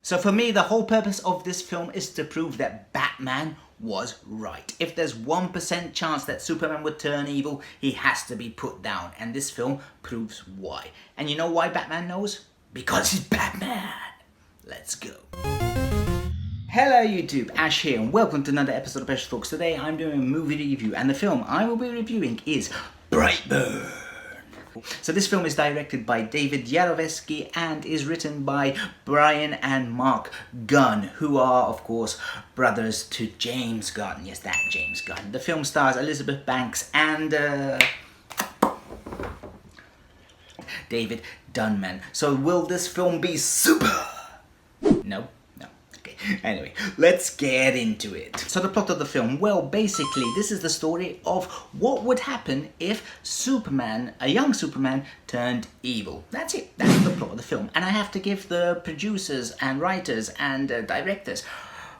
So for me, the whole purpose of this film is to prove that Batman was right. If there's 1% chance that Superman would turn evil, he has to be put down. And this film proves why. And you know why Batman knows? Because he's Batman. Let's go. Hello YouTube, Ash here, and welcome to another episode of Ash Talks. Today I'm doing a movie review, and the film I will be reviewing is Brightburn. So this film is directed by David Yarovesky and is written by Brian and Mark Gunn, who are, of course, brothers to James Gunn. Yes, that James Gunn. The film stars Elizabeth Banks and David Dunman. So will this film be super? No. Anyway, let's get into it. So the plot of the film, well, basically this is the story of what would happen if Superman, a young Superman, turned evil. That's it. That's the plot of the film. And I have to give the producers and writers and directors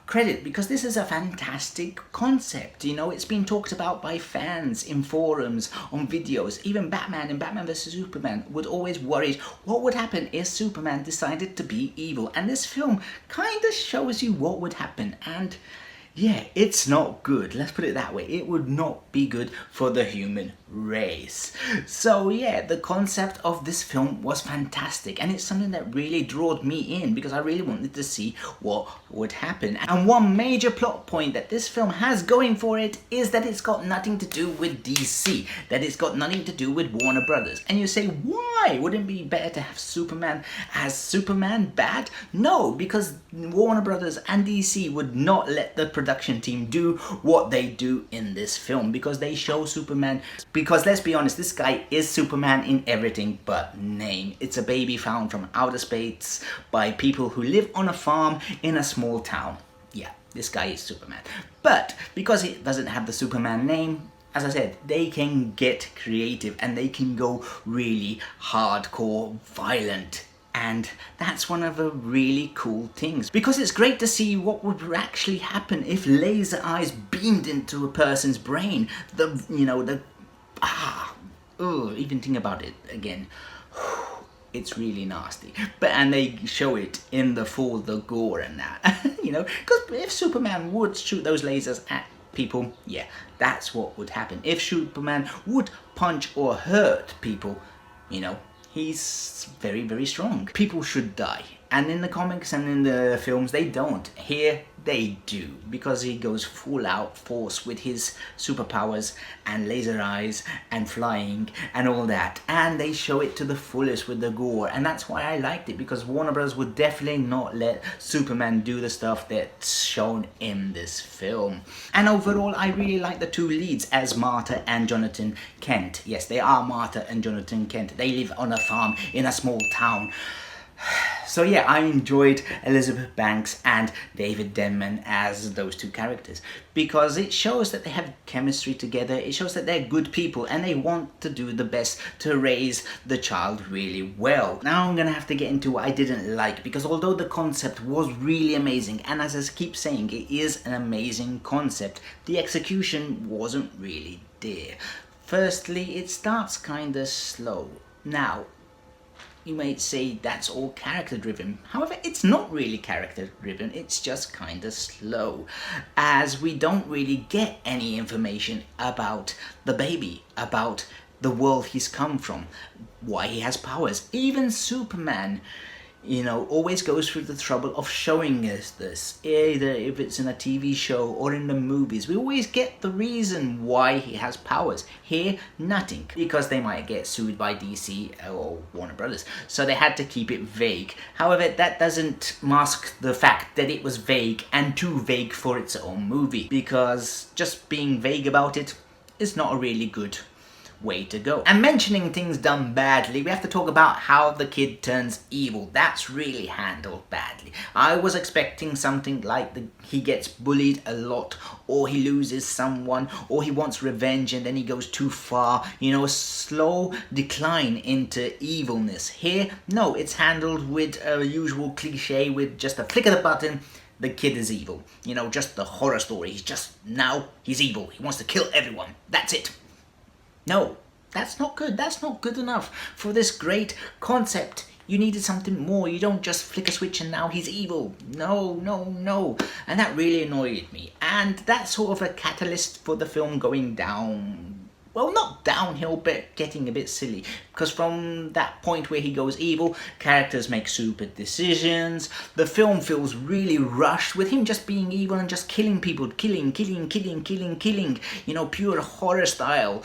credit, because this is a fantastic concept. You know, it's been talked about by fans in forums, on videos. Even Batman in Batman vs Superman would always worry what would happen if Superman decided to be evil, and this film kind of shows you what would happen. And yeah, it's not good. Let's put it that way. It would not be good for the human race. So yeah, the concept of this film was fantastic, and it's something that really drawed me in because I really wanted to see what would happen. And one major plot point that this film has going for it is that it's got nothing to do with DC, that it's got nothing to do with Warner Brothers. And you say, why? Wouldn't it be better to have Superman as Superman bad? No, because Warner Brothers and DC would not let the production team do what they do in this film, because they show Superman, because let's be honest, this guy is Superman in everything but name. It's a baby found from outer space by people who live on a farm in a small town. Yeah, this guy is Superman. But because he doesn't have the Superman name, as I said, they can get creative and they can go really hardcore violent. And that's one of the really cool things, because it's great to see what would actually happen if laser eyes beamed into a person's brain. Even think about it again. It's really nasty. And they show it in the full, the gore and that, you know, because if Superman would shoot those lasers at people, yeah, that's what would happen. If Superman would punch or hurt people, you know, he's very, very strong. People should die. And in the comics and in the films, they don't. Here, they do. Because he goes full out force with his superpowers and laser eyes and flying and all that. And they show it to the fullest with the gore. And that's why I liked it, because Warner Bros. Would definitely not let Superman do the stuff that's shown in this film. And overall, I really like the two leads as Martha and Jonathan Kent. Yes, they are Martha and Jonathan Kent. They live on a farm in a small town. So yeah, I enjoyed Elizabeth Banks and David Denman as those two characters, because it shows that they have chemistry together, it shows that they're good people and they want to do the best to raise the child really well. Now I'm gonna have to get into what I didn't like, because although the concept was really amazing, and as I keep saying, it is an amazing concept, the execution wasn't really there. Firstly, it starts kinda slow. Now, you might say that's all character driven. However, it's not really character driven, it's just kinda slow, as we don't really get any information about the baby, about the world he's come from, why he has powers. Even Superman, you know, always goes through the trouble of showing us this, either if it's in a TV show or in the movies. We always get the reason why he has powers. Here, nothing, because they might get sued by DC or Warner Brothers, so they had to keep it vague. However, that doesn't mask the fact that it was vague, and too vague for its own movie, because just being vague about it is not a really good way to go. And mentioning things done badly, we have to talk about how the kid turns evil. That's really handled badly. I was expecting something like he gets bullied a lot, or he loses someone, or he wants revenge and then he goes too far, you know, a slow decline into evilness. Here, no, it's handled with a usual cliche, with just a flick of the button, the kid is evil. You know, just the horror story. He's evil. He wants to kill everyone. That's it. No, that's not good. That's not good enough for this great concept. You needed something more. You don't just flick a switch and now he's evil. No, no, no. And that really annoyed me. And that's sort of a catalyst for the film going down. Well, not downhill, but getting a bit silly. Because from that point where he goes evil, characters make stupid decisions. The film feels really rushed with him just being evil and just killing people. Killing. You know, pure horror style.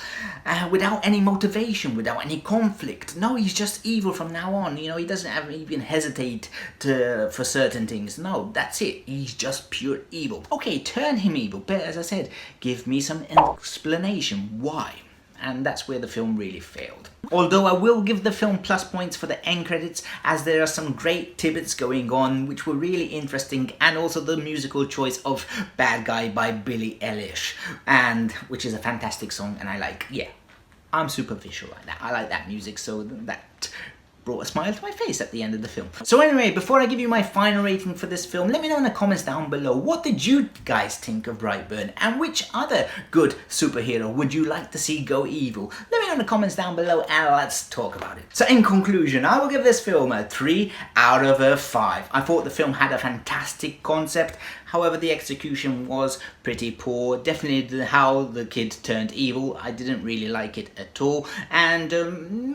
Without any motivation, without any conflict. No, he's just evil from now on. You know, he doesn't even hesitate for certain things. No, that's it. He's just pure evil. Okay, turn him evil. But as I said, give me some explanation. Why? And that's where the film really failed. Although I will give the film plus points for the end credits, as there are some great tidbits going on which were really interesting, and also the musical choice of Bad Guy by Billie Eilish, and which is a fantastic song, and I like, yeah, I'm super visual like that. I like that music, so that brought a smile to my face at the end of the film. So anyway, before I give you my final rating for this film, let me know in the comments down below, what did you guys think of Brightburn, and which other good superhero would you like to see go evil? Let me know in the comments down below and let's talk about it. So in conclusion, I will give this film a 3 out of 5. I thought the film had a fantastic concept, however the execution was pretty poor. Definitely how the kid turned evil, I didn't really like it at all, and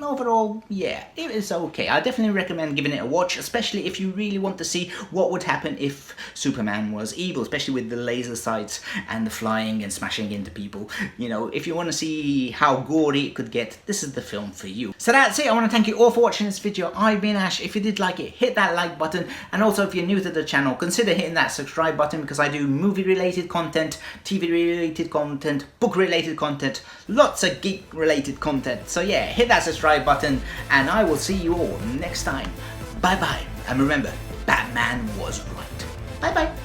overall, yeah, it is okay. I definitely recommend giving it a watch, especially if you really want to see what would happen if Superman was evil, especially with the laser sights and the flying and smashing into people. You know, if you want to see how gory it could get, this is the film for you. So that's it. I want to thank you all for watching this video. I've been Ash. If you did like it, hit that like button, and also if you're new to the channel, consider hitting that subscribe button, because I do movie related content, TV related content, book related content, lots of geek related content. So yeah, hit that subscribe button and I will see you all next time. Bye bye, and remember, Batman was right. Bye bye.